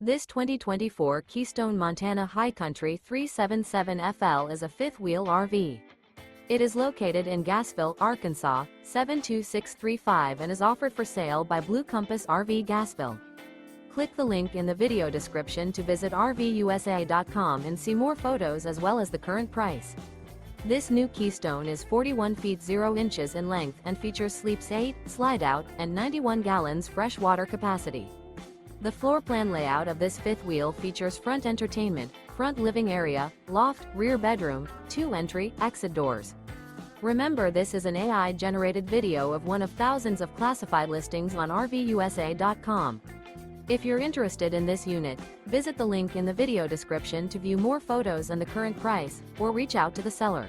This 2024 Keystone Montana High Country 377FL is a fifth-wheel RV. It is located in Gassville, Arkansas, 72635 and is offered for sale by Blue Compass RV Gassville. Click the link in the video description to visit RVUSA.com and see more photos as well as the current price. This new Keystone is 41 feet 0 inches in length and features sleeps 8, slide-out, and 91 gallons fresh water capacity. The floor plan layout of this fifth wheel features front entertainment, front living area, loft, rear bedroom, 2 entry, exit doors. Remember, this is an AI-generated video of one of thousands of classified listings on RVUSA.com. If you're interested in this unit, visit the link in the video description to view more photos and the current price, or reach out to the seller.